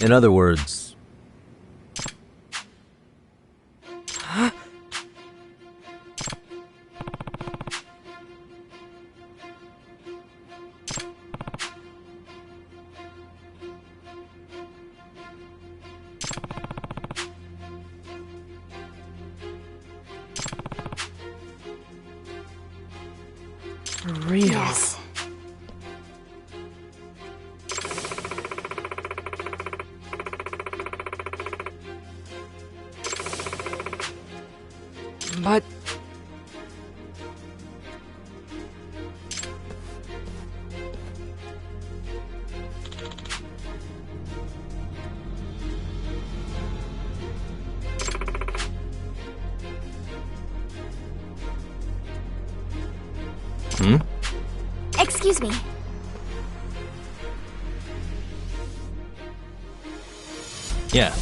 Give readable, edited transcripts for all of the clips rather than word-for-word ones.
In other words... Real. Yes. But... Excuse me. Yeah.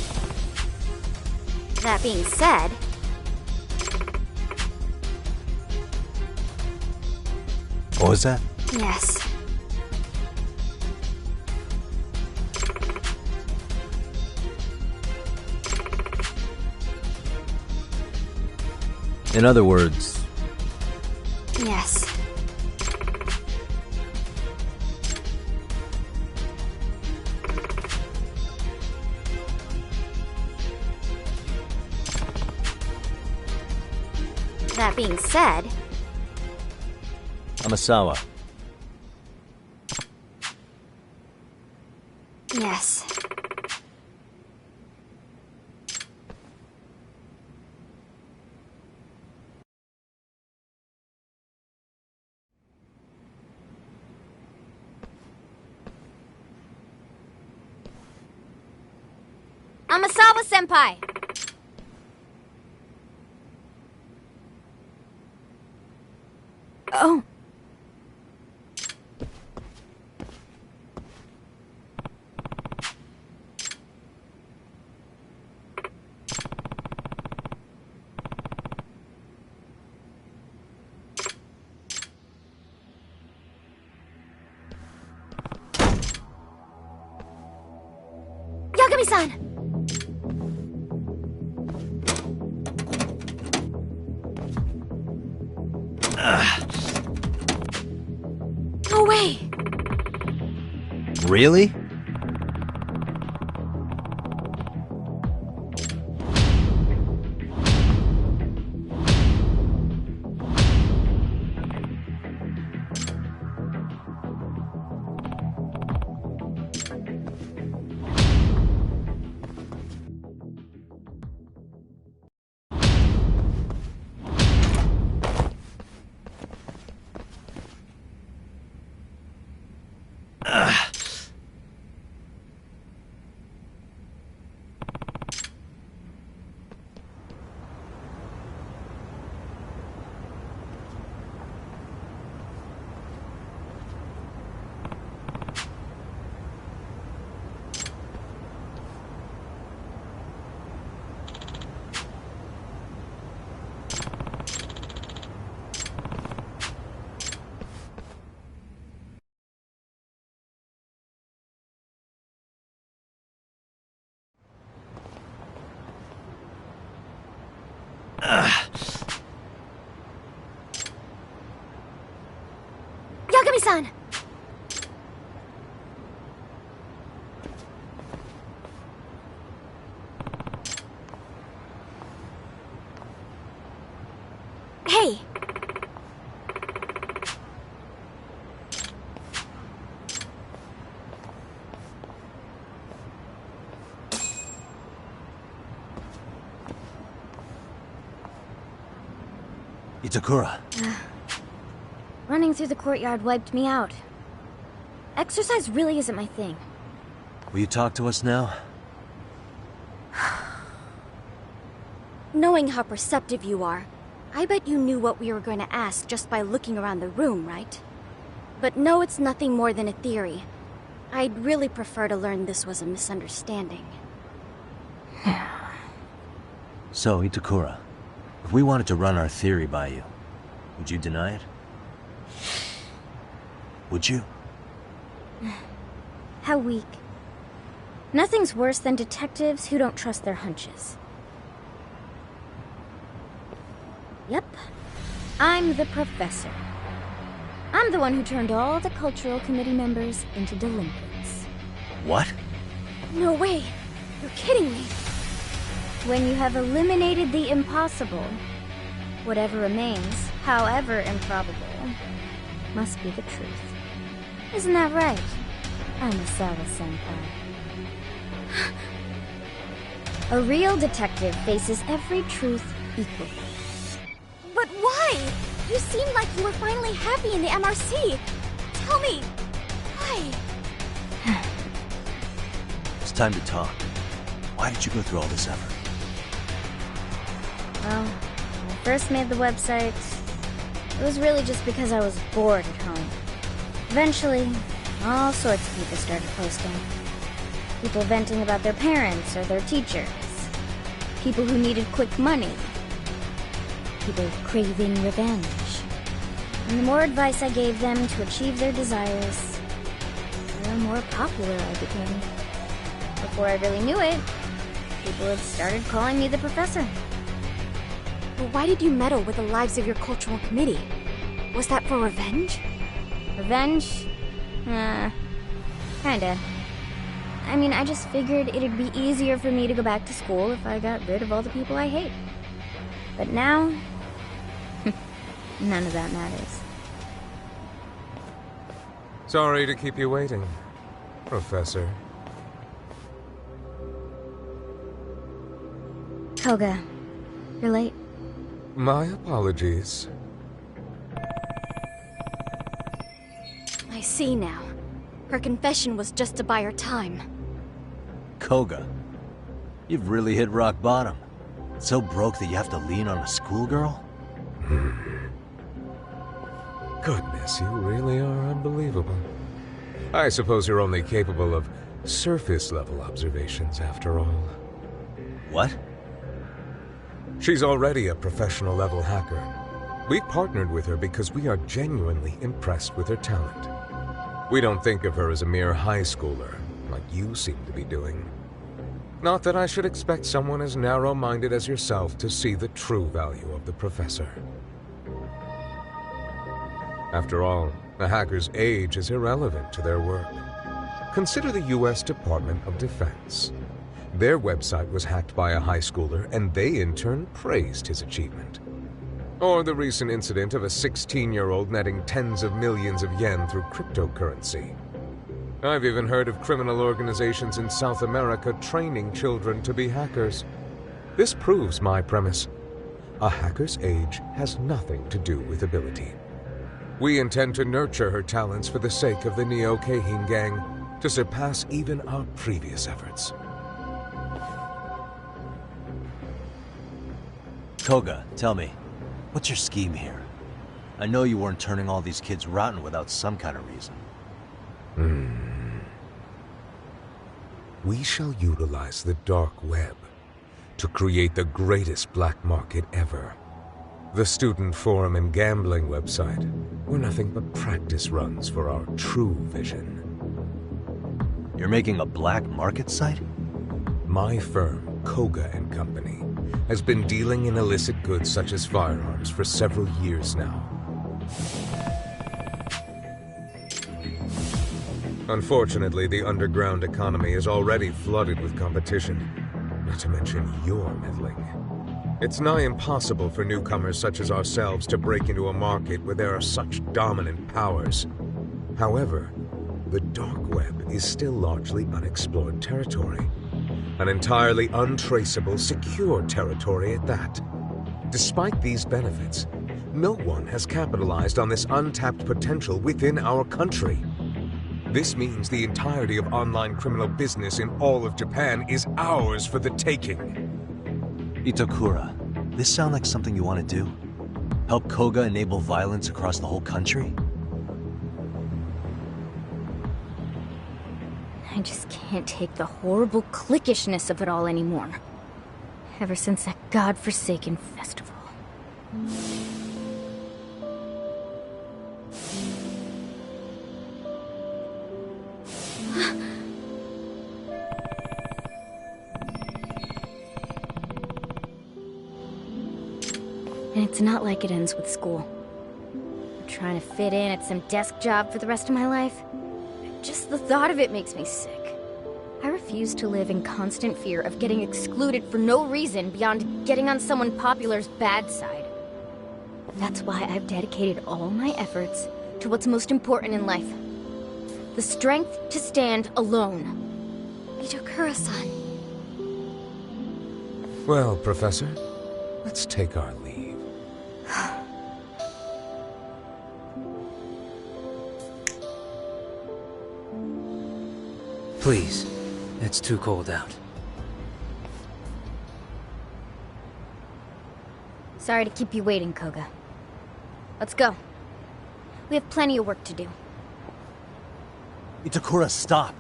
That being said, What was that? yes. In other words... Yes. That being said, Amasawa. yes. Amasawa-senpai! Oh. Yagami-san! No way! Really? Yagami-san! Hey! Itakura. Running through the courtyard wiped me out. Exercise really isn't my thing. Will you talk to us now? Knowing how perceptive you are, I bet you knew what we were going to ask just by looking around the room, right? But no, it's nothing more than a theory. I'd really prefer to learn this was a misunderstanding. So, Itakura, if we wanted to run our theory by you, would you deny it? Would you? How weak. Nothing's worse than detectives who don't trust their hunches. Yep. I'm the professor. I'm the one who turned all the cultural committee members into delinquents. What? No way! You're kidding me! When you have eliminated the impossible, whatever remains, however improbable, must be the truth. Isn't that right, Anasawa-senpai? A real detective faces every truth equally. But why? You seemed like you were finally happy in the MRC. Tell me, why? It's time to talk. Why did you go through all this effort? Well, when I first made the website, it was really just because I was bored at home. Eventually, all sorts of people started posting. People venting about their parents or their teachers. People who needed quick money. People craving revenge. And the more advice I gave them to achieve their desires, the more popular I became. Before I really knew it, people had started calling me the professor. But why did you meddle with the lives of your cultural committee? Was that for revenge? Revenge? Kinda. I mean, I just figured it'd be easier for me to go back to school if I got rid of all the people I hate. But now, none of that matters. Sorry to keep you waiting, Professor. Koga, you're late. My apologies. I see now. Her confession was just to buy her time. Koga, you've really hit rock bottom. So broke that you have to lean on a schoolgirl? Goodness, you really are unbelievable. I suppose you're only capable of surface-level observations, after all. What? She's already a professional-level hacker. We partnered with her because we are genuinely impressed with her talent. We don't think of her as a mere high schooler, like you seem to be doing. Not that I should expect someone as narrow-minded as yourself to see the true value of the professor. After all, a hacker's age is irrelevant to their work. Consider the U.S. Department of Defense. Their website was hacked by a high schooler, and they in turn praised his achievement. Or the recent incident of a 16-year-old netting tens of millions of yen through cryptocurrency. I've even heard of criminal organizations in South America training children to be hackers. This proves my premise. A hacker's age has nothing to do with ability. We intend to nurture her talents for the sake of the Neo-Keihin gang, to surpass even our previous efforts. Koga, tell me, what's your scheme here? I know you weren't turning all these kids rotten without some kind of reason. We shall utilize the dark web to create the greatest black market ever. The student forum and gambling website were nothing but practice runs for our true vision. You're making a black market site? My firm, Koga & Company, has been dealing in illicit goods such as firearms for several years now. Unfortunately, the underground economy is already flooded with competition, not to mention your meddling. It's nigh impossible for newcomers such as ourselves to break into a market where there are such dominant powers. However, the dark web is still largely unexplored territory. An entirely untraceable, secure territory at that. Despite these benefits, no one has capitalized on this untapped potential within our country. This means the entirety of online criminal business in all of Japan is ours for the taking. Itakura, this sound like something you want to do? Help Koga enable violence across the whole country? I just can't take the horrible cliquishness of it all anymore. Ever since that godforsaken festival. And it's not like it ends with school. I'm trying to fit in at some desk job for the rest of my life. Just the thought of it makes me sick. I refuse to live in constant fear of getting excluded for no reason beyond getting on someone popular's bad side. That's why I've dedicated all my efforts to what's most important in life. The strength to stand alone. Itakura-san. Well, Professor, let's take our leave. Please, it's too cold out. Sorry to keep you waiting, Koga. Let's go. We have plenty of work to do. Itakura, stop.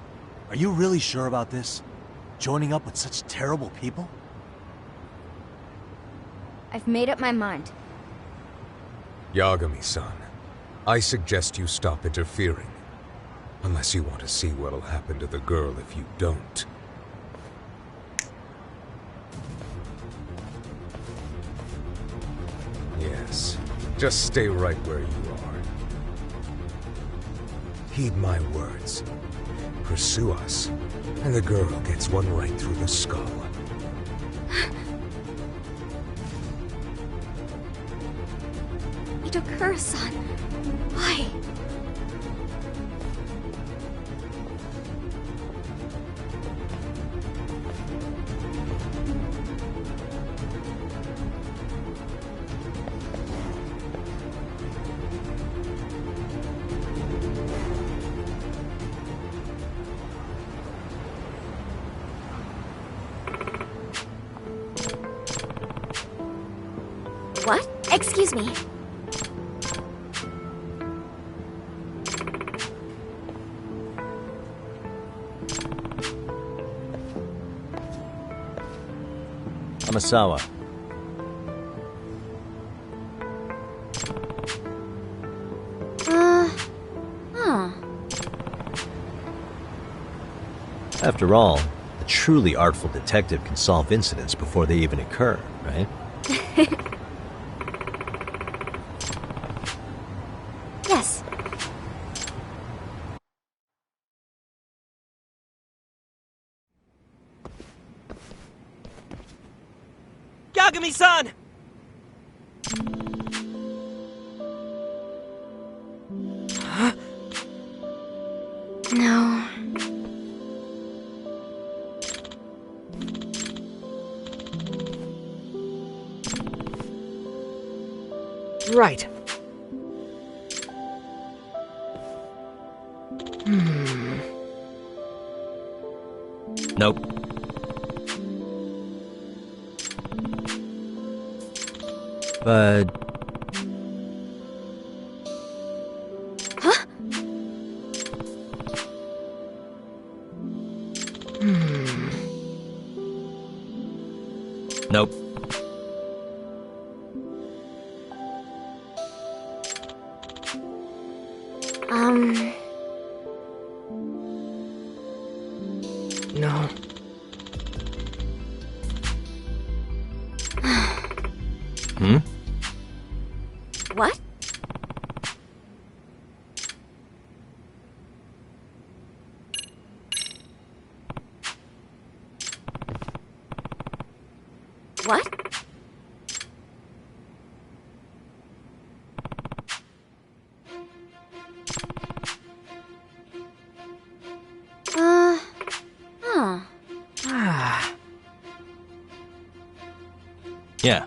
Are you really sure about this? Joining up with such terrible people? I've made up my mind. Yagami-san, I suggest you stop interfering. Unless you want to see what'll happen to the girl if you don't. Yes, just stay right where you are. Heed my words. Pursue us, and the girl gets one right through the skull. Itakura-san. Why? What? Excuse me. Amasawa. Huh. After all, a truly artful detective can solve incidents before they even occur, right? Yes. Yagami-san! No. Right. Nope. But... Huh? Nope. No. Hmm? What? What? Huh. Ah. Yeah.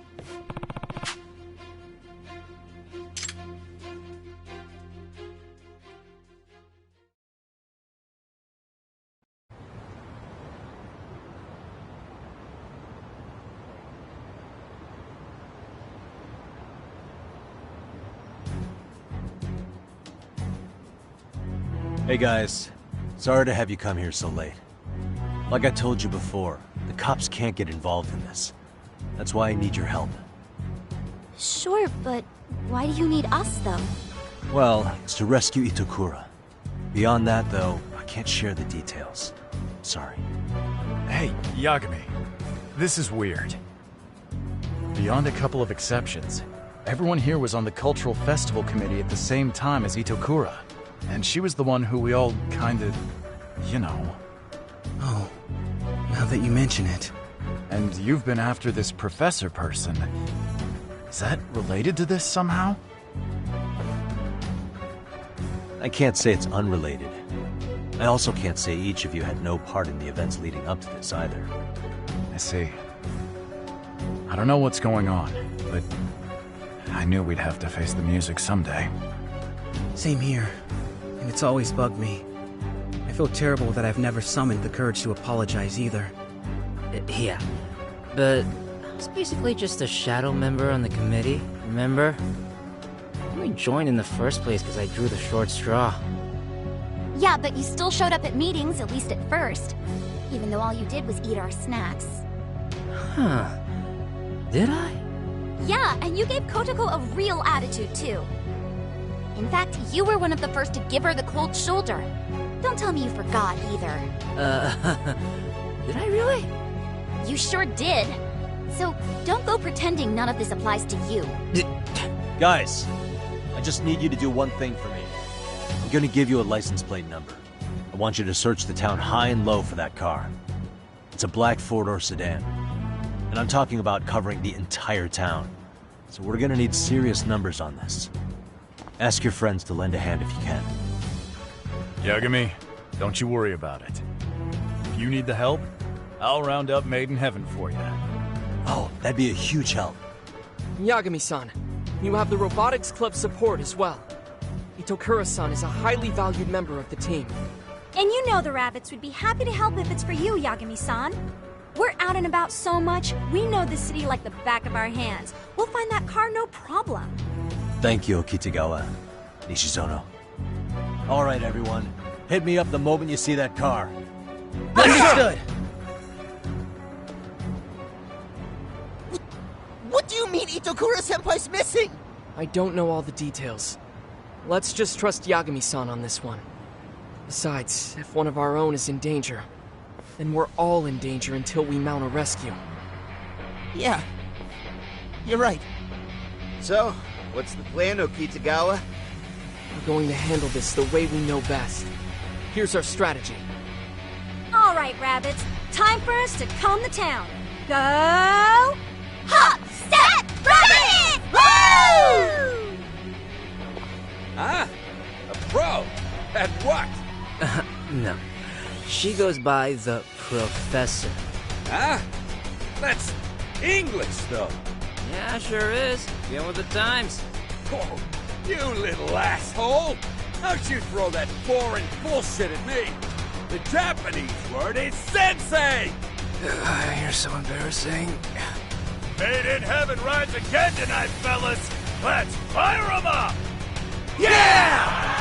Hey guys, sorry to have you come here so late. Like I told you before, the cops can't get involved in this. That's why I need your help. Sure, but why do you need us, though? Well, it's to rescue Itakura. Beyond that, though, I can't share the details. Sorry. Hey, Yagami. This is weird. Beyond a couple of exceptions, Everyone here was on the Cultural Festival Committee at the same time as Itokura. And she was the one who we all kinda, you know. Oh, now that you mention it. And you've been after this professor person. Is that related to this somehow? I can't say it's unrelated. I also can't say each of you had no part in the events leading up to this either. I see. I don't know what's going on, but I knew we'd have to face the music someday. Same here. And it's always bugged me. I feel terrible that I've never summoned the courage to apologize either. Yeah. But I was basically just a shadow member on the committee, remember? I only joined in the first place because I drew the short straw. Yeah, but you still showed up at meetings, at least at first. Even though all you did was eat our snacks. Huh. Did I? Yeah, and you gave Kotoko a real attitude, too. In fact, you were one of the first to give her the cold shoulder. Don't tell me you forgot, either. Did I really? You sure did. So, don't go pretending none of this applies to you. Guys, I just need you to do one thing for me. I'm gonna give you a license plate number. I want you to search the town high and low for that car. It's a black four-door sedan. And I'm talking about covering the entire town. So we're gonna need serious numbers on this. Ask your friends to lend a hand if you can. Yagami, don't you worry about it. If you need the help, I'll round up Made in Heaven for you. Oh, that'd be a huge help. Yagami-san, you have the Robotics Club support as well. Itokura-san is a highly valued member of the team. And you know the rabbits would be happy to help if it's for you, Yagami-san. We're out and about so much, we know the city like the back of our hands. We'll find that car no problem. Thank you, Kitagawa. Nishizono. All right, everyone. Hit me up the moment you see that car. Understood! What do you mean Itokura-senpai's missing? I don't know all the details. Let's just trust Yagami-san on this one. Besides, if one of our own is in danger, then we're all in danger until we mount a rescue. Yeah, you're right. So, what's the plan, Okitagawa? We're going to handle this the way we know best. Here's our strategy. All right, rabbits. Time for us to comb the town. Go! Hop, set, rabbit! Woo! Huh? A pro? At what? No. She goes by the Professor. Huh? That's English, though. Yeah, sure is. Get with the times. Oh, you little asshole! Don't you throw that foreign bullshit at me! The Japanese word is sensei! You're so embarrassing. Made in Heaven rides again tonight, fellas! Let's fire 'em up! Yeah!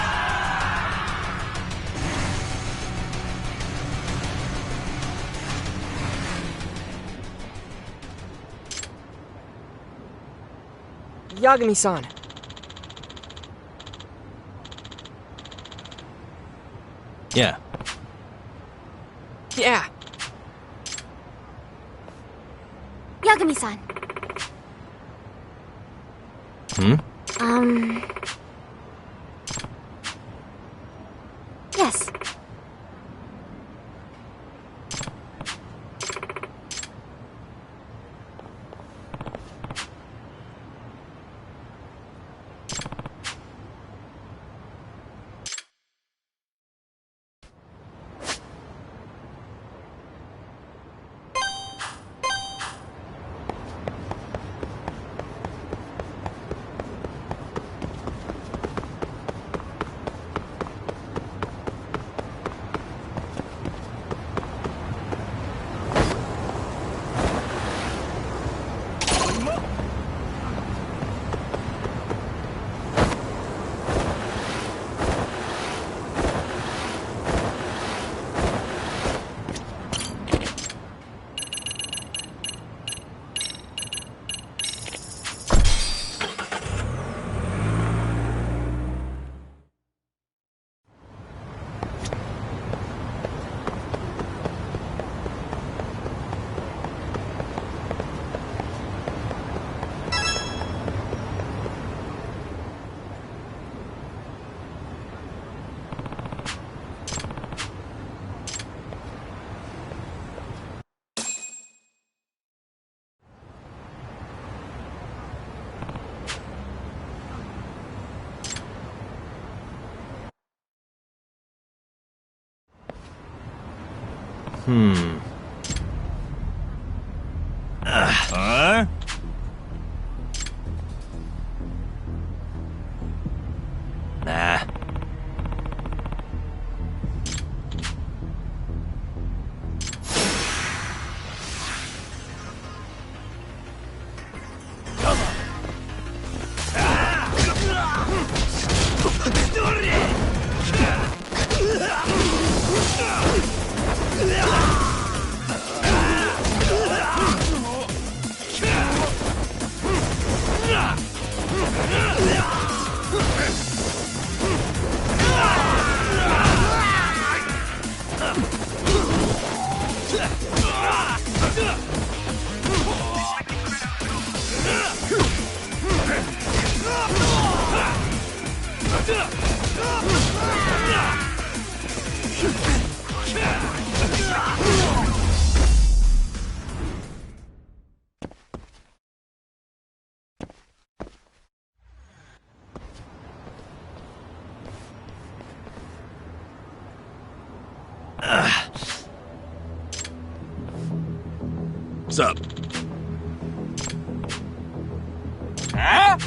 Yagami-san. Yeah. Yeah. Yagami-san. Yes. Huh? Nah. What's up? Huh?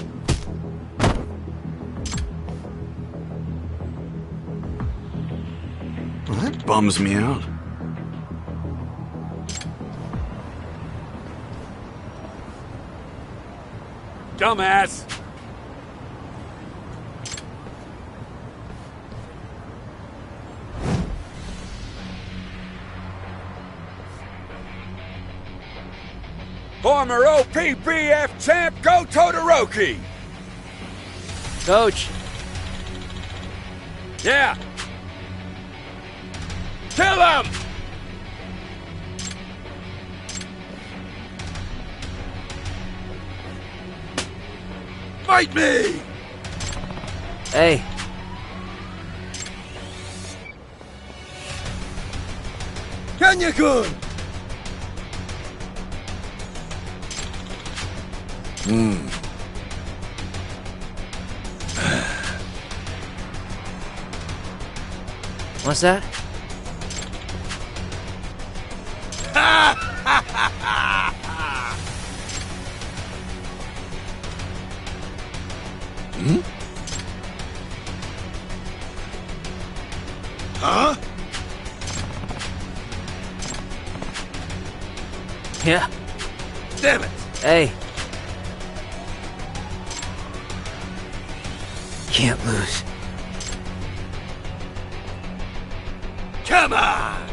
Well, that bums me out. Dumbass! Former OPBF champ Go Todoroki! Coach! Yeah! Kill him! Fight me! Hey! Kanya-kun! What's that? Huh? Yeah. Damn it! Hey. Can't lose. Come on!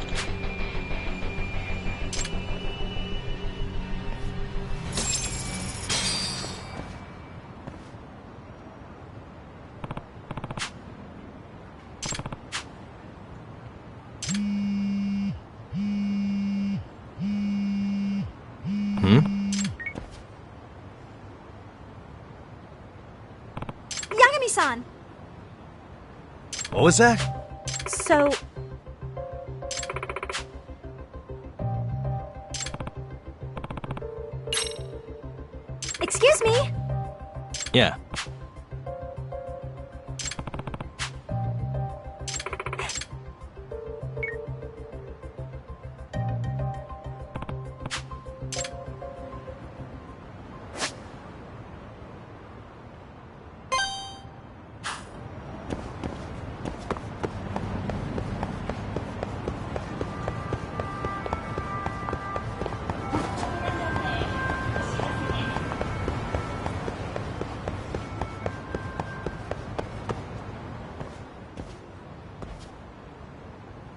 Yagami-san! What was that? So... Excuse me? Yeah.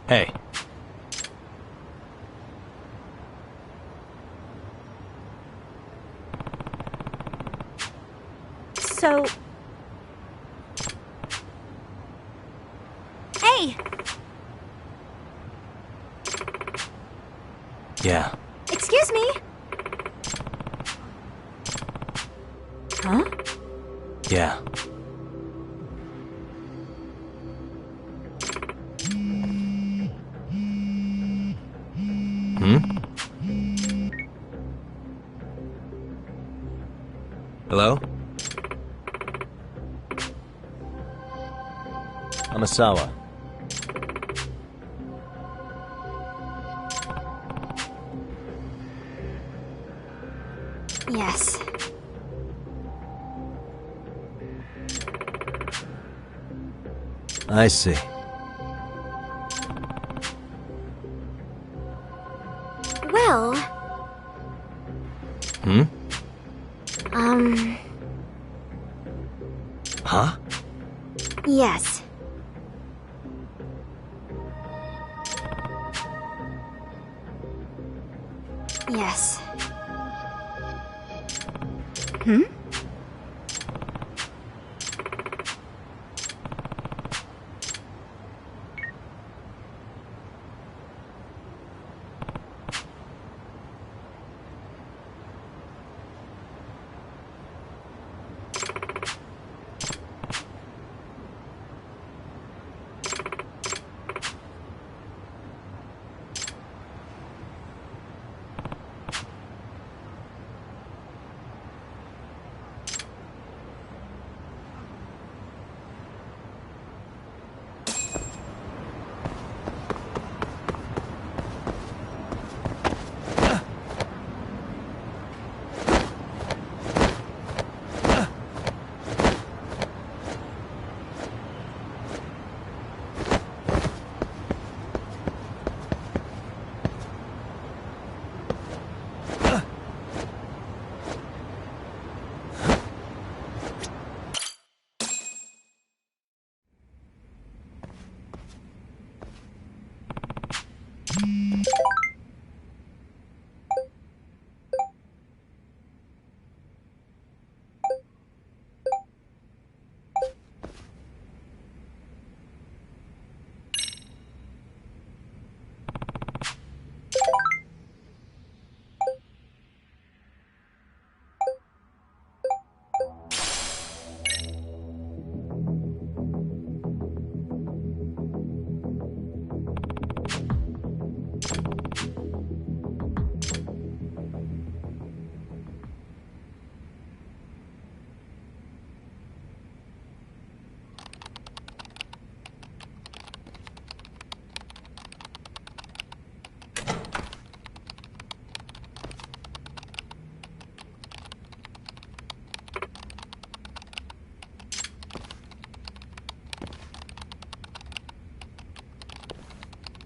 Hey. So... Hey! Yeah. Excuse me? Huh? Yeah. Hello? Amasawa. Yes. I see. Well... Hmm? Huh? Yes. Yes. Hmm?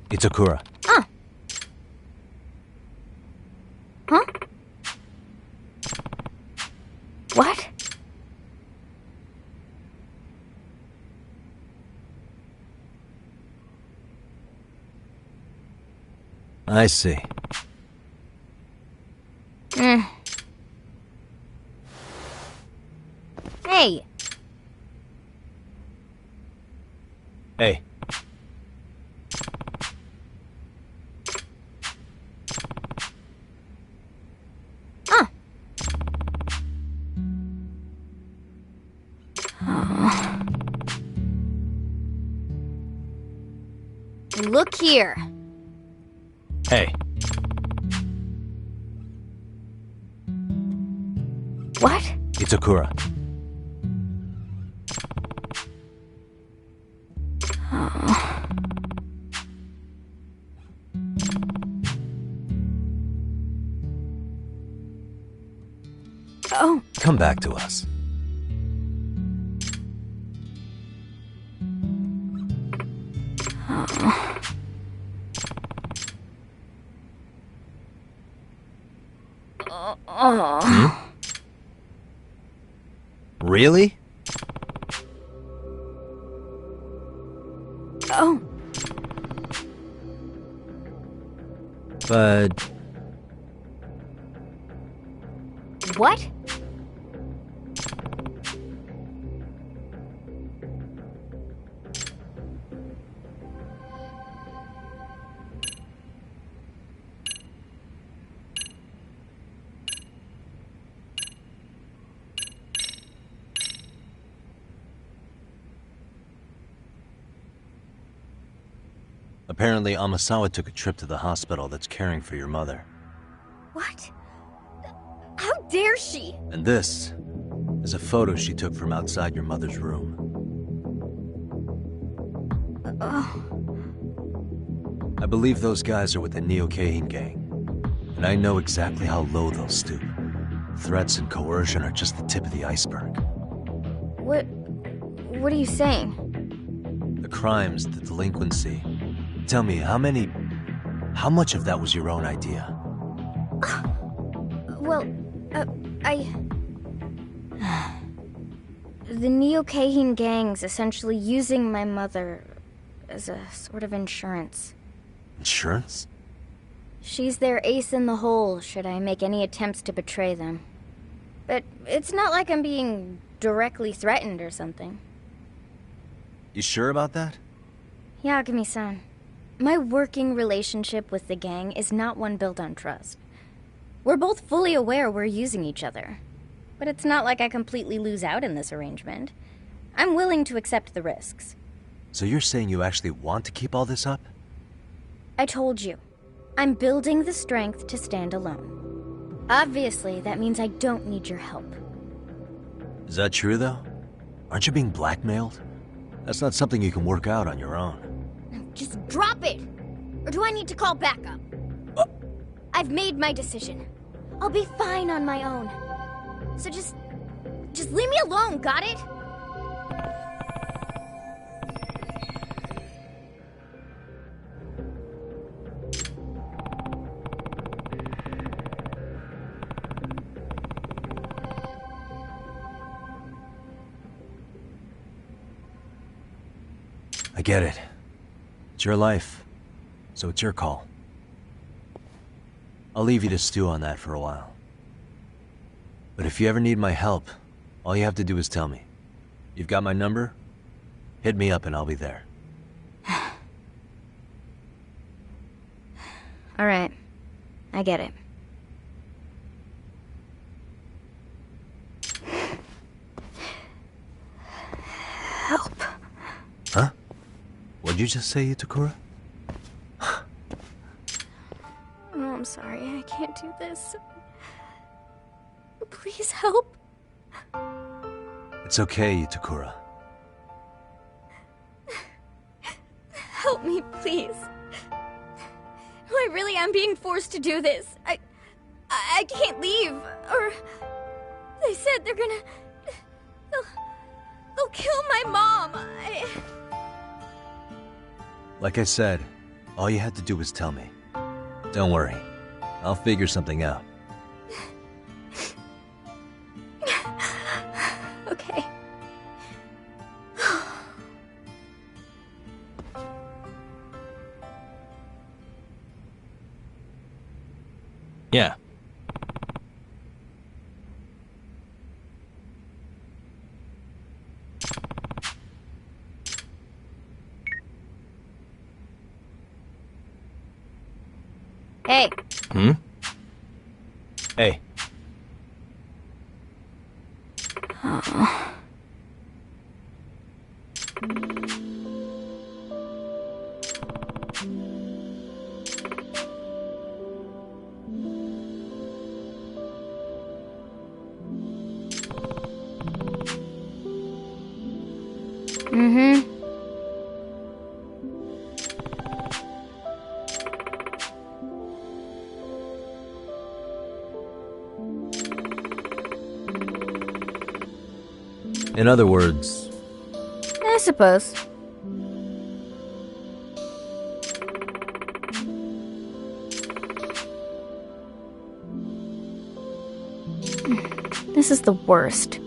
Itakura. Ah. Huh? What? I see. Hey. Hey. Look here. Hey. What? Itakura. Oh. Come back to us. Really? Oh. But... What? Apparently, Amasawa took a trip to the hospital that's caring for your mother. What? How dare she? And this is a photo she took from outside your mother's room. I believe those guys are with the Neo-Keihin gang, and I know exactly how low they'll stoop. Threats and coercion are just the tip of the iceberg. What are you saying? The crimes, the delinquency. Tell me, how much of that was your own idea? Well, the Neo-Kahin gang's essentially using my mother as a sort of insurance. Insurance? She's their ace in the hole, should I make any attempts to betray them. But it's not like I'm being directly threatened or something. You sure about that? Yagami-san, my working relationship with the gang is not one built on trust. We're both fully aware we're using each other. But it's not like I completely lose out in this arrangement. I'm willing to accept the risks. So you're saying you actually want to keep all this up? I told you. I'm building the strength to stand alone. Obviously, that means I don't need your help. Is that true, though? Aren't you being blackmailed? That's not something you can work out on your own. Just drop it! Or do I need to call backup? I've made my decision. I'll be fine on my own. So just leave me alone, got it? I get it. It's your life, so it's your call. I'll leave you to stew on that for a while. But if you ever need my help, all you have to do is tell me. You've got my number? Hit me up and I'll be there. All right. I get it. Help. Huh? What'd you just say, Itakura? Oh, I'm sorry. I can't do this. Please help. It's okay, Itakura. Help me, please. I really am being forced to do this. I can't leave, or they said they'll kill my mom. Like I said, all you had to do was tell me. Don't worry. I'll figure something out. Okay. Yeah. Hey. Hmm? Hey. Oh. Mm-hmm. In other words, I suppose. This is the worst.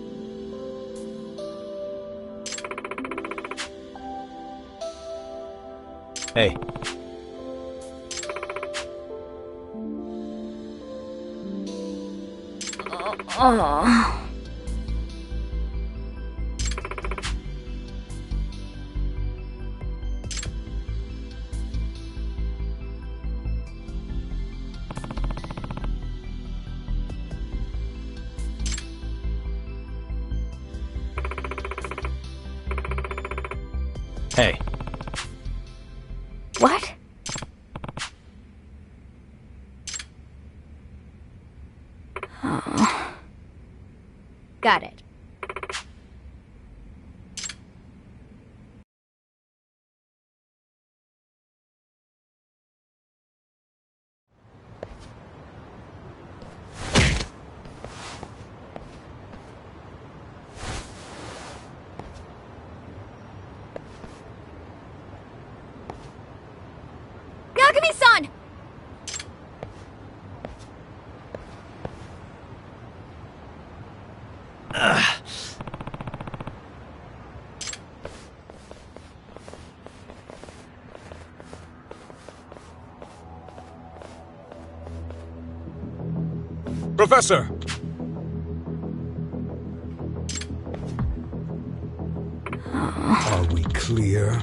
hey. Oh. Hey. What? Oh. Got it. Professor! Are we clear?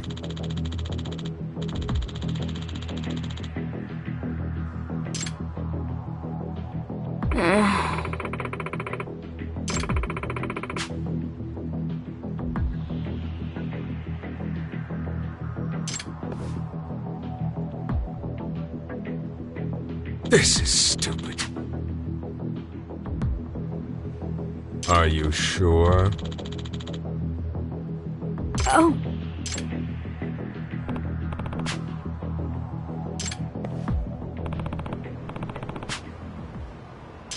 This is stupid. Are you sure? Oh.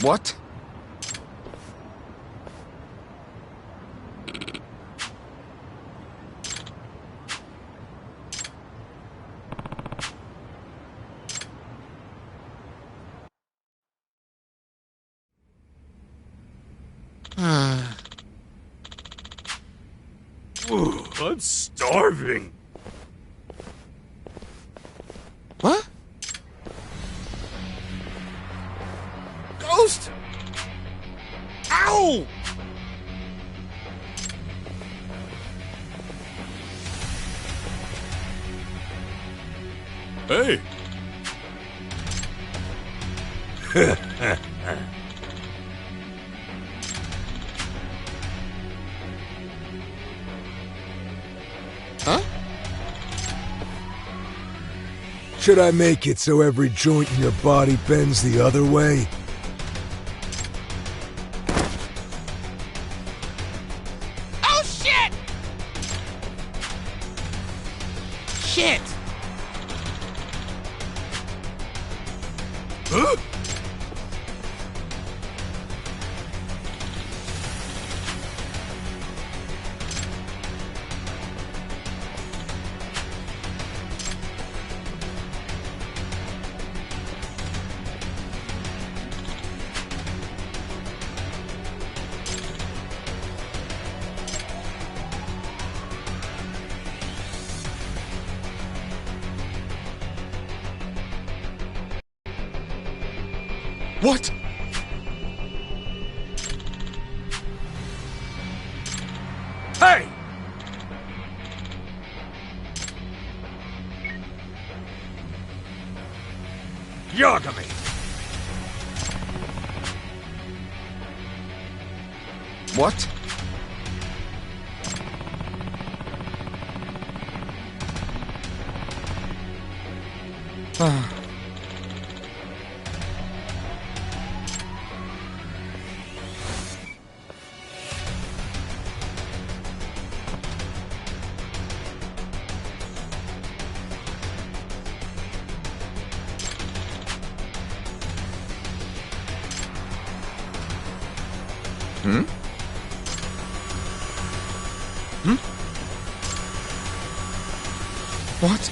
What? I'm starving. What? Ghost! Ow! Hey. Huh? Should I make it so every joint in your body bends the other way? Oh, shit! Shit! Huh? What? Hey! Yagami! What? Hmm? Hmm? What?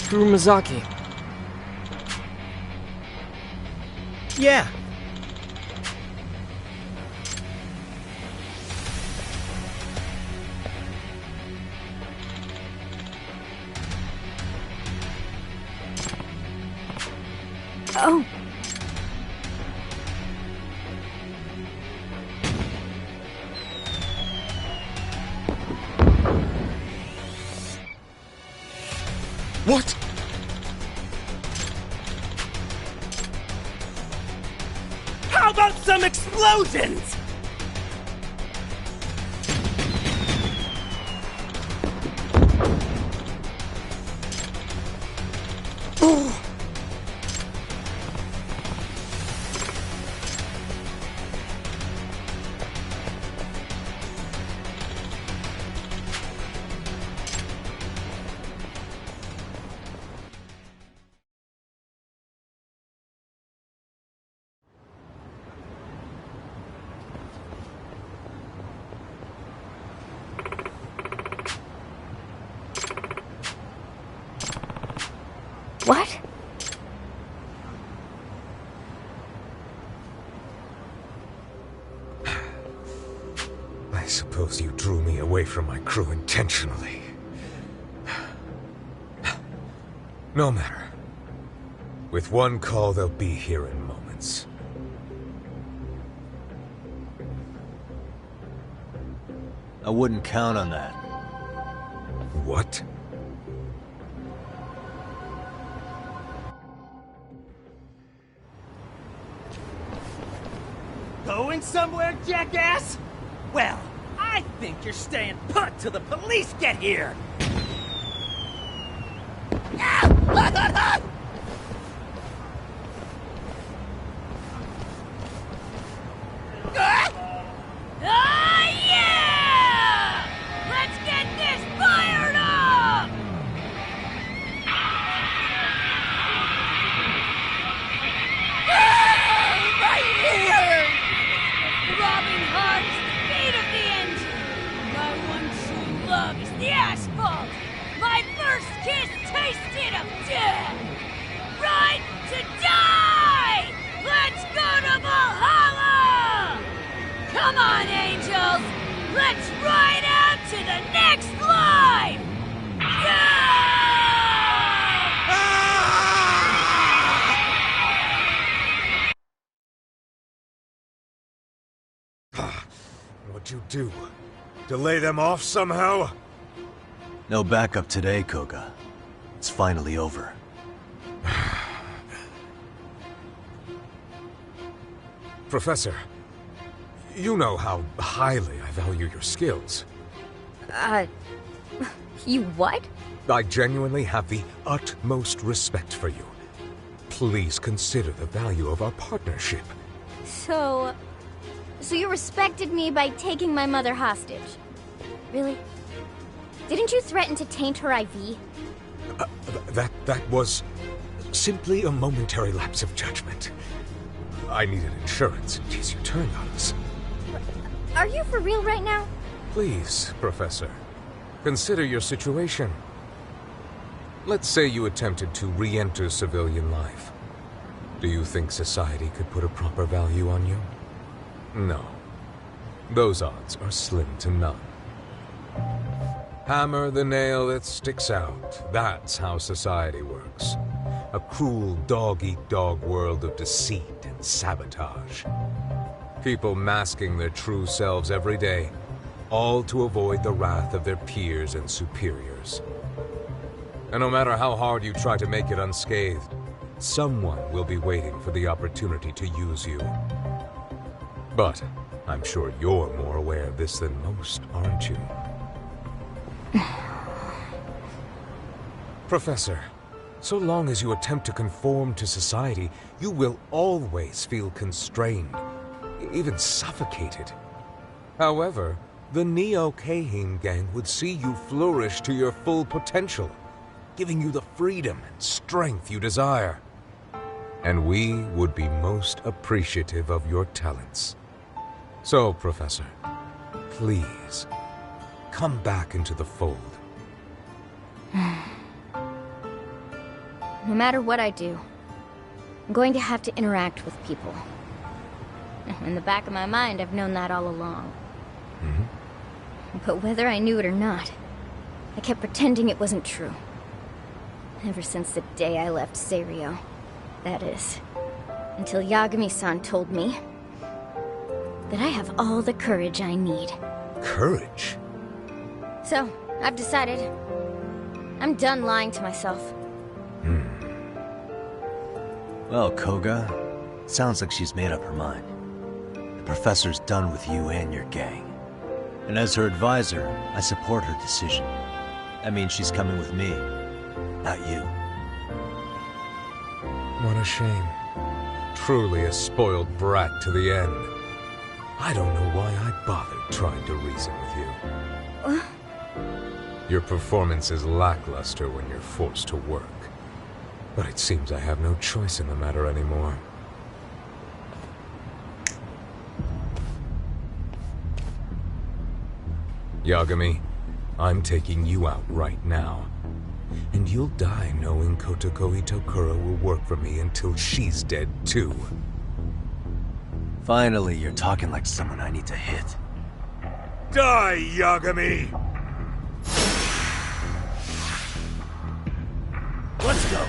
Kurumazaki. Yeah. Oh. What? How about some explosions? What? I suppose you drew me away from my crew intentionally. No matter. With one call, they'll be here in moments. I wouldn't count on that. What? Going somewhere, jackass? Well, I think you're staying put till the police get here. Ah, yeah! Let's get this fired up! Right here! Throbbing heart is the beat of the engine. My one true love is the asphalt. My first kiss tasted of death. Right to die! Let's go to Valhalla! Come on, angels! Let's ride out to the next life! What'd you do? Delay them off somehow? No backup today, Koga. It's finally over. Professor, you know how highly I value your skills. You what? I genuinely have the utmost respect for you. Please consider the value of our partnership. So you respected me by taking my mother hostage? Really? Didn't you threaten to taint her IV? That was simply a momentary lapse of judgment. I needed insurance in case you turned on us. Are you for real right now? Please, Professor, consider your situation. Let's say you attempted to re-enter civilian life. Do you think society could put a proper value on you? No. Those odds are slim to none. Hammer the nail that sticks out. That's how society works. A cruel dog-eat-dog world of deceit and sabotage. People masking their true selves every day, all to avoid the wrath of their peers and superiors. And no matter how hard you try to make it unscathed, someone will be waiting for the opportunity to use you. But I'm sure you're more aware of this than most, aren't you? Professor, so long as you attempt to conform to society, you will always feel constrained, even suffocated. However, the Neo-Kahin gang would see you flourish to your full potential, giving you the freedom and strength you desire. And we would be most appreciative of your talents. So, Professor, please, come back into the fold. No matter what I do, I'm going to have to interact with people. In the back of my mind, I've known that all along. But whether I knew it or not, I kept pretending it wasn't true. Ever since the day I left Serio. That is, until Yagami-san told me that I have all the courage I need. Courage? So, I've decided I'm done lying to myself. Well, Koga, sounds like she's made up her mind. The professor's done with you and your gang. And as her advisor, I support her decision. That means she's coming with me, not you. What a shame. Truly a spoiled brat to the end. I don't know why I bothered trying to reason with you. Your performance is lackluster when you're forced to work. But it seems I have no choice in the matter anymore. Yagami, I'm taking you out right now. And you'll die knowing Kotoko Itokura will work for me until she's dead too. Finally, you're talking like someone I need to hit. Die, Yagami! Let's go!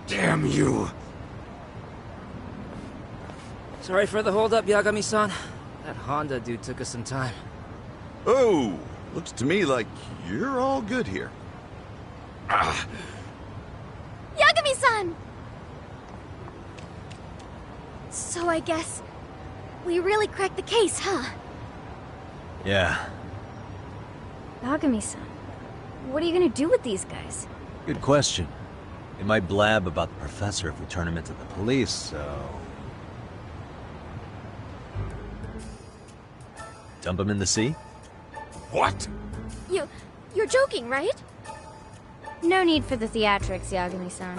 Damn you! Sorry for the hold-up, Yagami-san. That Honda dude took us some time. Oh, looks to me like you're all good here. Yagami-san! So I guess we really cracked the case, huh? Yeah. Yagami-san, what are you gonna do with these guys? Good question. They might blab about the professor if we turn him into the police, so... Dump him in the sea? What? You're joking, right? No need for the theatrics, Yagami-san.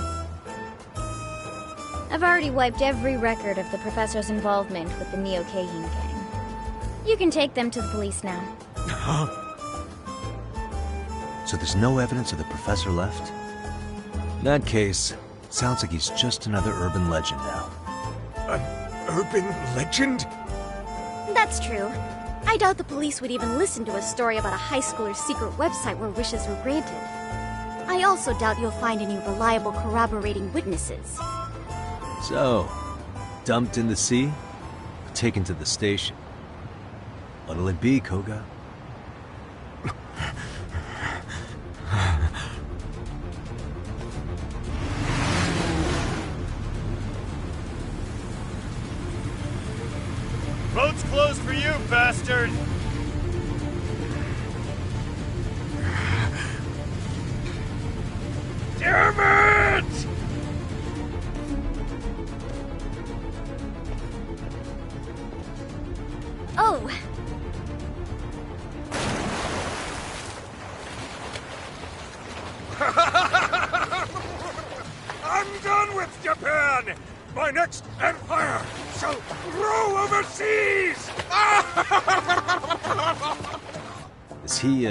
I've already wiped every record of the professor's involvement with the Neo-Keihin gang. You can take them to the police now. So there's no evidence of the professor left? In that case, sounds like he's just another urban legend now. An urban legend? That's true. I doubt the police would even listen to a story about a high schooler's secret website where wishes were granted. I also doubt you'll find any reliable corroborating witnesses. So, dumped in the sea, or taken to the station? What'll it be, Koga? Boat's closed for you, bastard! Damn it! Oh! I'm My next empire shall grow overseas! Is he,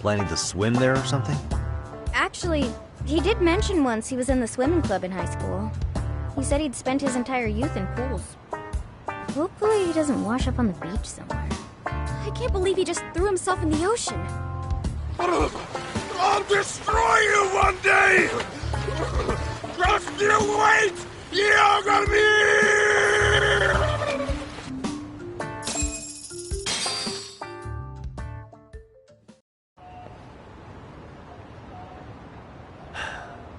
planning to swim there or something? Actually, he did mention once he was in the swimming club in high school. He said he'd spent his entire youth in pools. Hopefully he doesn't wash up on the beach somewhere. I can't believe he just threw himself in the ocean. I'll destroy you one day! Just you wait! Yagami!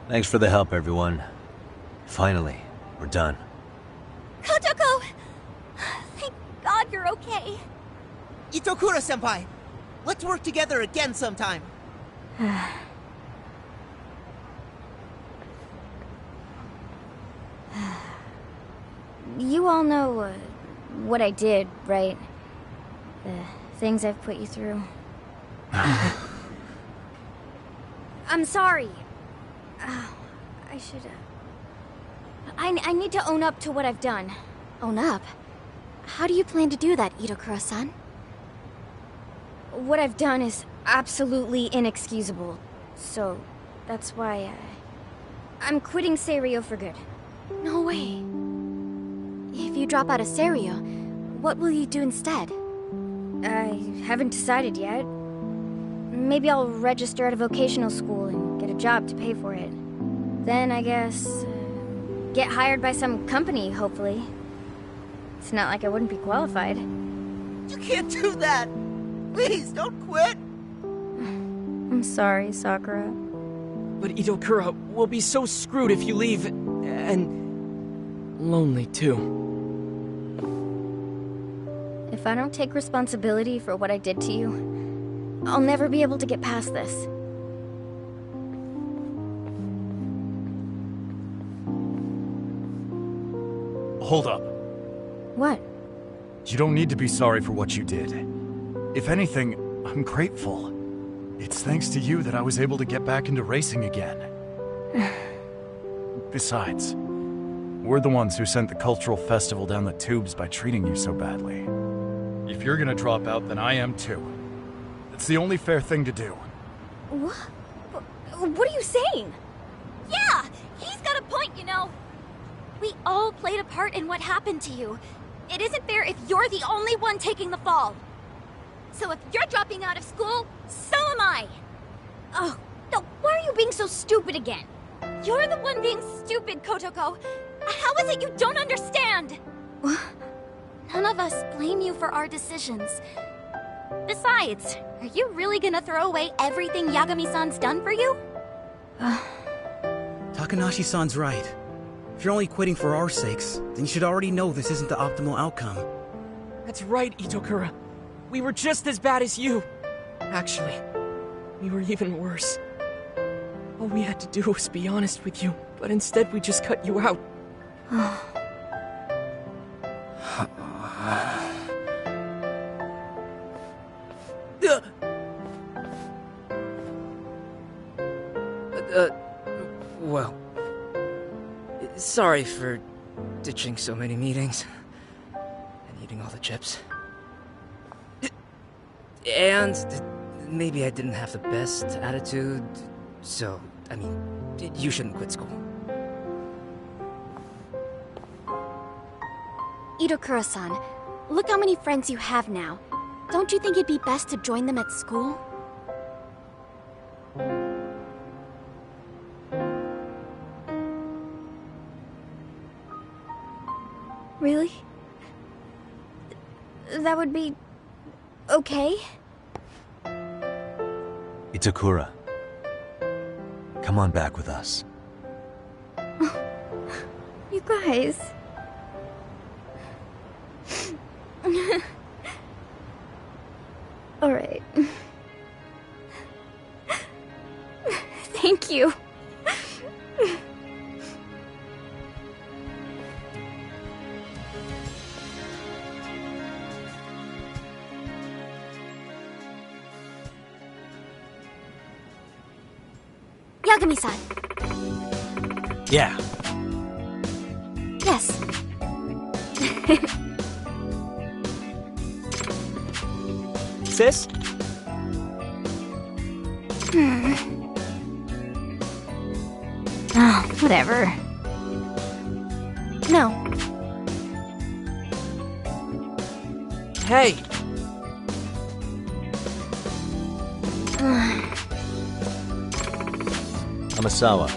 Thanks for the help, everyone. Finally, we're done. Kotoko! Thank God you're okay. Itokura-senpai, let's work together again sometime. You all know what I did, right? The things I've put you through. I'm sorry. I should... I need to own up to what I've done. Own up? How do you plan to do that, Itokura-san? What I've done is absolutely inexcusable. So, that's why I'm quitting Serio for good. No way. If you drop out of Serio, what will you do instead? I haven't decided yet. Maybe I'll register at a vocational school and get a job to pay for it. Then, I guess, get hired by some company, hopefully. It's not like I wouldn't be qualified. You can't do that! Please, don't quit! I'm sorry, Sakura. But Itokura, we'll be so screwed if you leave, and... lonely, too. If I don't take responsibility for what I did to you, I'll never be able to get past this. Hold up. What? You don't need to be sorry for what you did. If anything, I'm grateful. It's thanks to you that I was able to get back into racing again. Besides, we're the ones who sent the cultural festival down the tubes by treating you so badly. If you're gonna drop out, then I am too. It's the only fair thing to do. What? What are you saying? Yeah! He's got a point, you know. We all played a part in what happened to you. It isn't fair if you're the only one taking the fall. So if you're dropping out of school, so am I. Oh, no, why are you being so stupid again? You're the one being stupid, Kotoko. How is it you don't understand? None of us blame you for our decisions. Besides, are you really gonna throw away everything Yagami-san's done for you? Takanashi-san's right. If you're only quitting for our sakes, then you should already know this isn't the optimal outcome. That's right, Itokura. We were just as bad as you. Actually, we were even worse. All we had to do was be honest with you, but instead we just cut you out. Well, sorry for ditching so many meetings and eating all the chips. And maybe I didn't have the best attitude, so, I mean, you shouldn't quit school. Itokura-san, look how many friends you have now. Don't you think it'd be best to join them at school? Really? That would be... okay? Itakura, come on back with us. You guys... Alright. Thank you. Yagami-san. Yeah. Yes. Sis? Oh, whatever. No. Hey! Amasawa.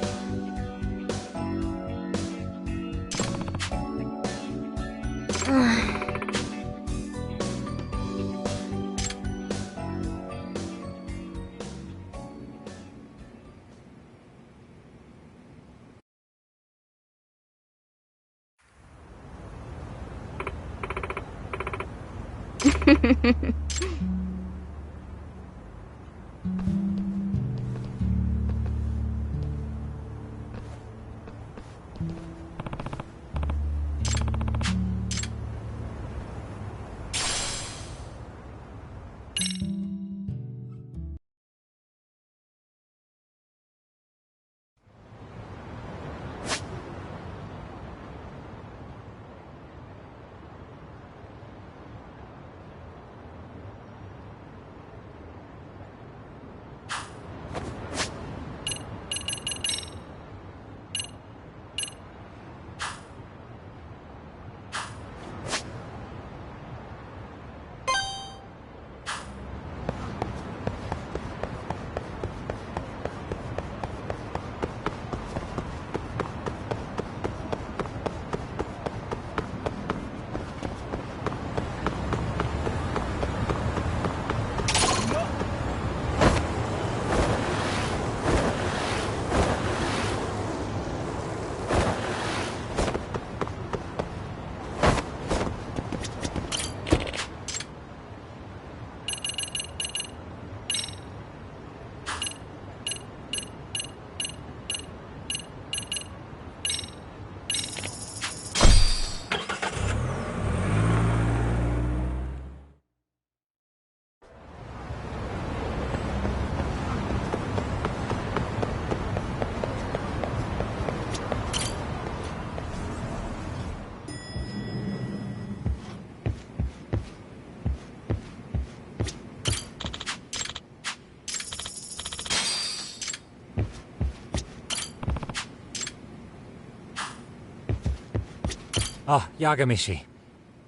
Oh, Yagami.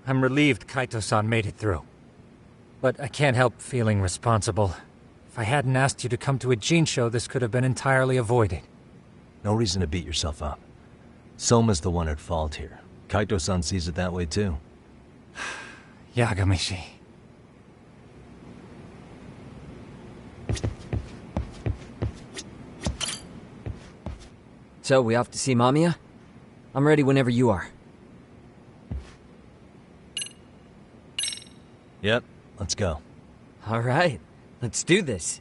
I'm relieved Kaito-san made it through. But I can't help feeling responsible. If I hadn't asked you to come to a Jin show, this could have been entirely avoided. No reason to beat yourself up. Soma's the one at fault here. Kaito-san sees it that way too. Yagami. So, we off to see Mamiya? I'm ready whenever you are. Yep, let's go. Alright, let's do this.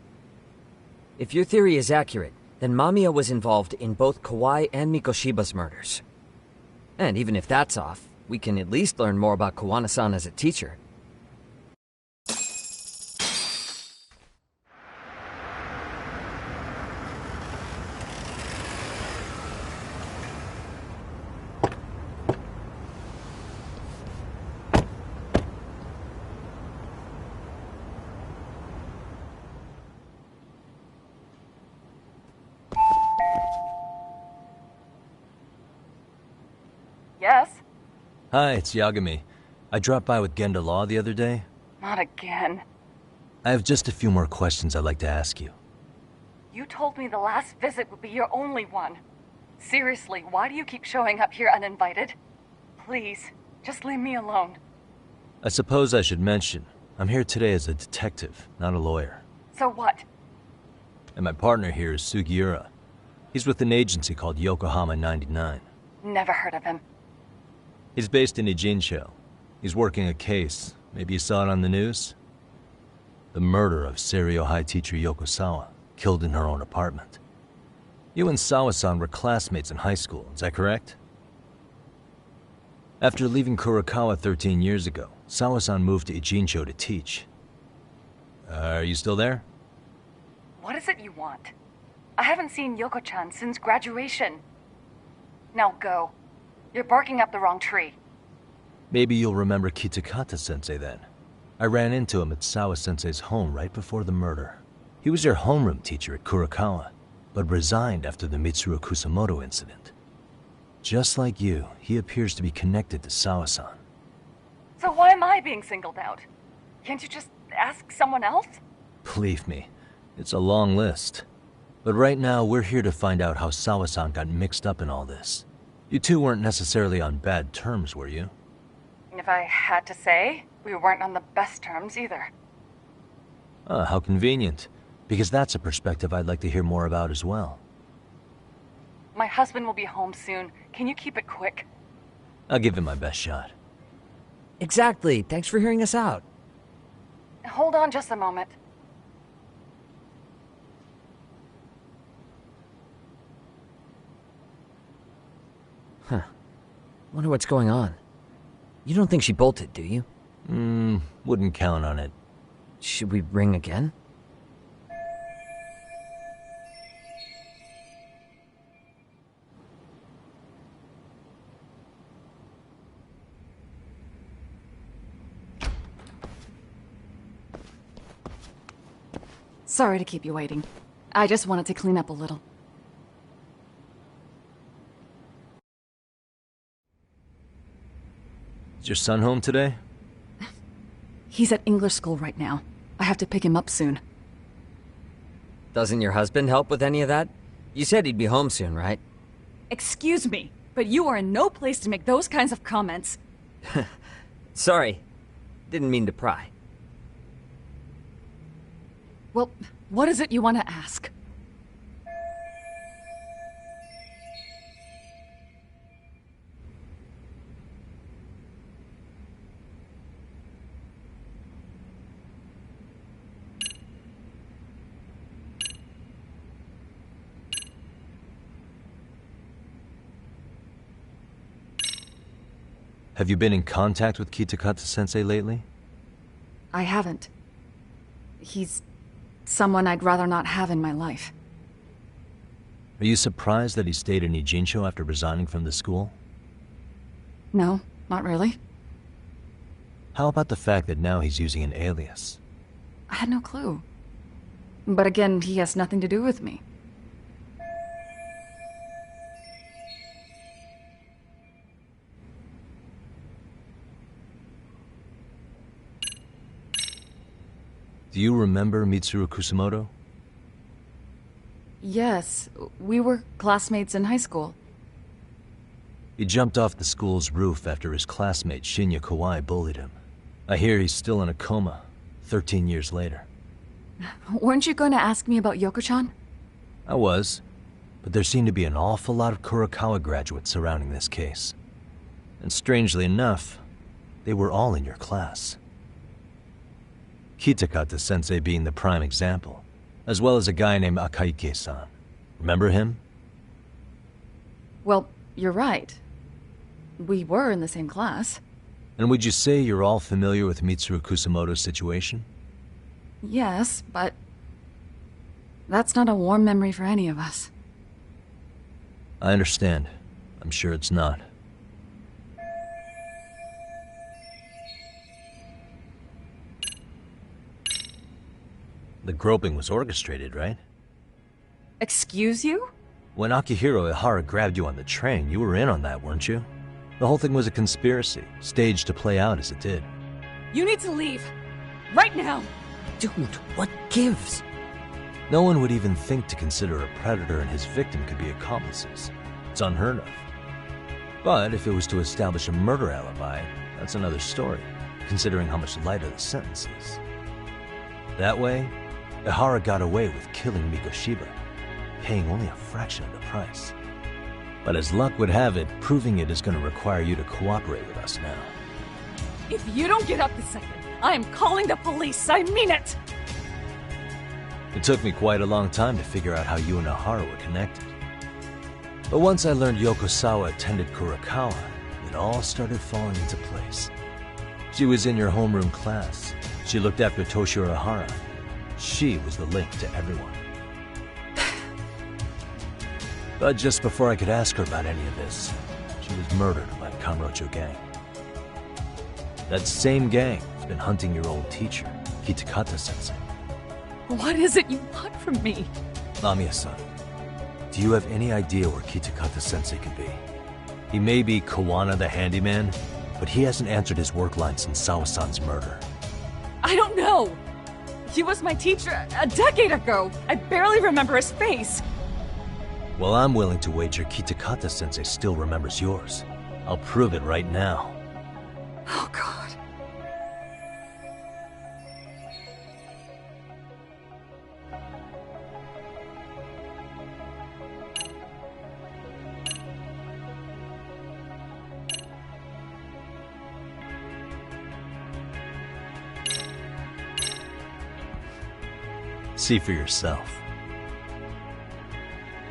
If your theory is accurate, then Mamiya was involved in both Kawai and Mikoshiba's murders. And even if that's off, we can at least learn more about Kawana-san as a teacher. Yes? Hi, it's Yagami. I dropped by with Genda Law the other day. Not again. I have just a few more questions I'd like to ask you. You told me the last visit would be your only one. Seriously, why do you keep showing up here uninvited? Please, just leave me alone. I suppose I should mention, I'm here today as a detective, not a lawyer. So what? And my partner here is Sugiura. He's with an agency called Yokohama 99. Never heard of him. He's based in Ijincho. He's working a case. Maybe you saw it on the news? The murder of Seiryo High teacher Yoko Sawa, killed in her own apartment. You and Sawa-san were classmates in high school, is that correct? After leaving Kurokawa 13 years ago, Sawa-san moved to Ijincho to teach. Are you still there? What is it you want? I haven't seen Yoko-chan since graduation. Now go. You're barking up the wrong tree. Maybe you'll remember Kitakata-sensei then. I ran into him at Sawa-sensei's home right before the murder. He was your homeroom teacher at Kurakawa, but resigned after the Mitsuru Kusamoto incident. Just like you, he appears to be connected to Sawa-san. So why am I being singled out? Can't you just ask someone else? Believe me, it's a long list. But right now, we're here to find out how Sawa-san got mixed up in all this. You two weren't necessarily on bad terms, were you? If I had to say, we weren't on the best terms either. How convenient. Because that's a perspective I'd like to hear more about as well. My husband will be home soon. Can you keep it quick? I'll give it my best shot. Exactly. Thanks for hearing us out. Hold on just a moment. Huh. Wonder what's going on. You don't think she bolted, do you? Wouldn't count on it. Should we ring again? Sorry to keep you waiting. I just wanted to clean up a little. Is your son home today? He's at English school right now. I have to pick him up soon. Doesn't your husband help with any of that? You said he'd be home soon, right? Excuse me, but you are in no place to make those kinds of comments. Sorry. Didn't mean to pry. Well, what is it you want to ask? Have you been in contact with Kitakata-sensei lately? I haven't. He's someone I'd rather not have in my life. Are you surprised that he stayed in Ijincho after resigning from the school? No, not really. How about the fact that now he's using an alias? I had no clue. But again, he has nothing to do with me. Do you remember Mitsuru Kusamoto? Yes, we were classmates in high school. He jumped off the school's roof after his classmate Shinya Kawai bullied him. I hear he's still in a coma, 13 years later. Weren't you going to ask me about Yoko-chan? I was, but there seemed to be an awful lot of Kurakawa graduates surrounding this case. And strangely enough, they were all in your class. Kitakata-sensei being the prime example, as well as a guy named Akaike-san. Remember him? Well, you're right. We were in the same class. And would you say you're all familiar with Mitsuru Kusamoto's situation? Yes, but that's not a warm memory for any of us. I understand. I'm sure it's not. The groping was orchestrated, right? Excuse you? When Akihiro Ihara grabbed you on the train, you were in on that, weren't you? The whole thing was a conspiracy, staged to play out as it did. You need to leave. Right now! Dude, what gives? No one would even think to consider a predator and his victim could be accomplices. It's unheard of. But if it was to establish a murder alibi, that's another story, considering how much lighter the sentence is. That way, Ihara got away with killing Mikoshiba, paying only a fraction of the price. But as luck would have it, proving it is going to require you to cooperate with us now. If you don't get up this second, I am calling the police. I mean it! It took me quite a long time to figure out how you and Ihara were connected. But once I learned Yokosawa attended Kurakawa, it all started falling into place. She was in your homeroom class. She looked after Toshiro Ihara. She was the link to everyone. But just before I could ask her about any of this, She was murdered by the Kamurocho gang. That same gang has been hunting your old teacher, Kitakata-sensei. What is it you want from me? Amiya-san, do you have any idea where Kitakata-sensei could be? He may be Kawana the handyman, but he hasn't answered his work line since Sawa-san's murder. I don't know! He was my teacher a decade ago! I barely remember his face! Well, I'm willing to wager Kitakata-sensei still remembers yours. I'll prove it right now. Oh god. See for yourself.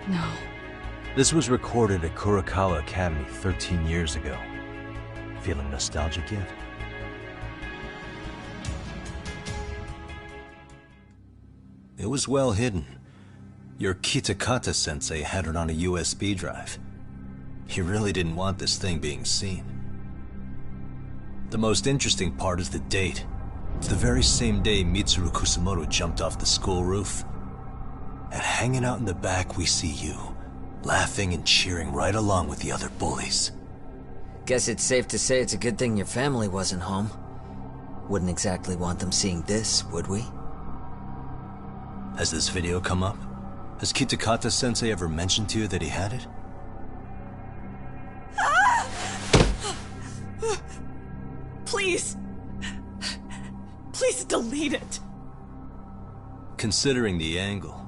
No. This was recorded at Kurakawa Academy 13 years ago. Feeling nostalgic yet? It was well hidden. Your Kitakata-sensei had it on a USB drive. He really didn't want this thing being seen. The most interesting part is the date. It's the very same day Mitsuru Kusamoto jumped off the school roof. And hanging out in the back, we see you, laughing and cheering right along with the other bullies. Guess it's safe to say it's a good thing your family wasn't home. Wouldn't exactly want them seeing this, would we? Has this video come up? Has Kitakata-sensei ever mentioned to you that he had it? Please! Please delete it! Considering the angle,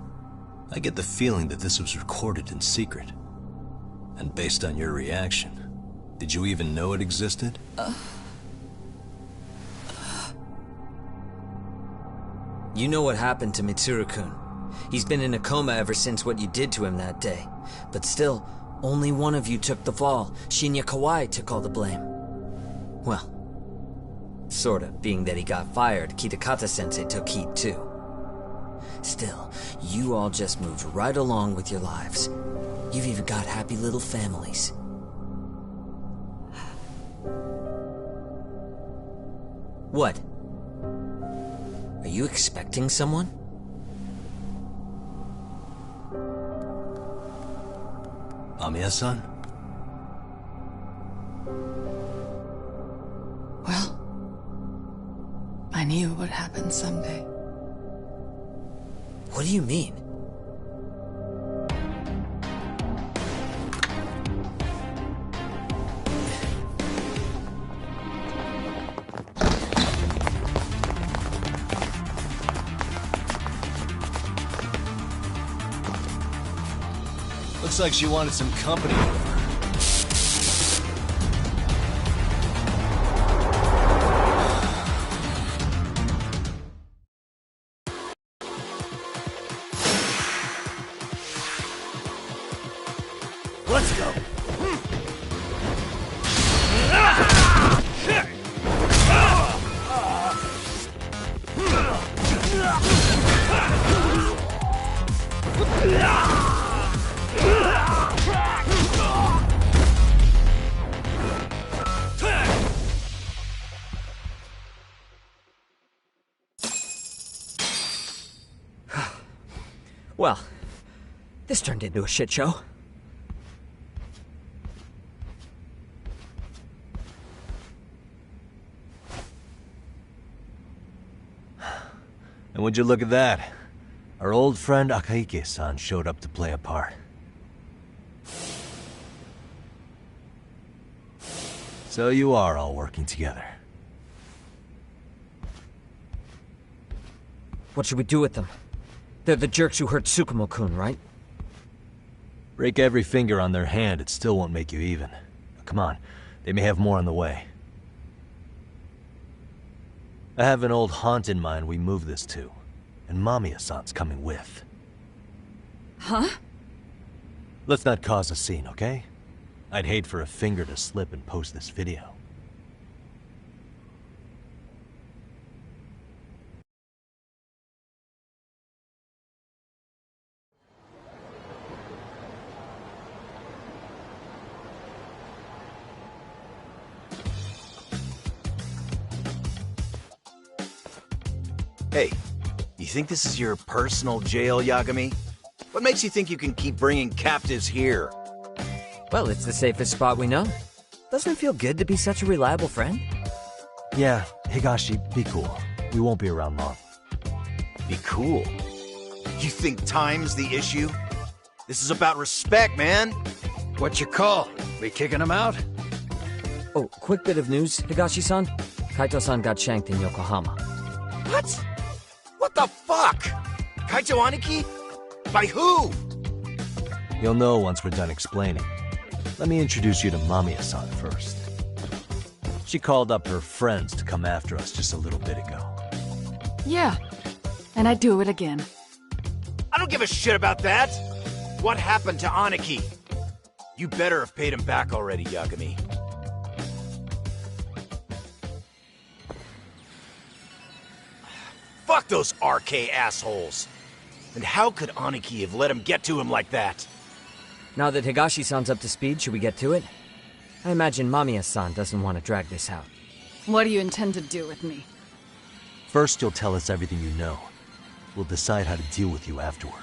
I get the feeling that this was recorded in secret. And based on your reaction, did you even know it existed? You know what happened to Mitsuru-kun. He's been in a coma ever since what you did to him that day. But still, only one of you took the fall. Shinya Kawai took all the blame. Well, sorta, being that he got fired, Kitakata-sensei took heat too. Still, you all just moved right along with your lives. You've even got happy little families. What? Are you expecting someone? Amiya-san? Well, I knew it would happen someday. What do you mean? Looks like she wanted some company with her. Let's go. Well, this turned into a shit show. And would you look at that? Our old friend Akaike-san showed up to play a part. So you are all working together. What should we do with them? They're the jerks who hurt Tsukumo-kun, right? Break every finger on their hand, it still won't make you even. Come on, they may have more on the way. I have an old haunt in mind we move this to, and Mamiya-san's coming with. Huh? Let's not cause a scene, okay? I'd hate for a finger to slip and post this video. Hey, you think this is your personal jail, Yagami? What makes you think you can keep bringing captives here? Well, it's the safest spot we know. Doesn't it feel good to be such a reliable friend? Yeah, Higashi, be cool. We won't be around long. Be cool? You think time's the issue? This is about respect, man. What you call? We kicking him out? Oh, quick bit of news, Higashi-san. Kaito-san got shanked in Yokohama. What? What the fuck? Kaito Aniki? By who? You'll know once we're done explaining. Let me introduce you to Mamiya-san first. She called up her friends to come after us just a little bit ago. Yeah, and I'd do it again. I don't give a shit about that! What happened to Aniki? You better have paid him back already, Yagami. Fuck those RK assholes! And how could Aniki have let him get to him like that? Now that Higashi-san's up to speed, should we get to it? I imagine Mamiya-san doesn't want to drag this out. What do you intend to do with me? First, you'll tell us everything you know. We'll decide how to deal with you afterward.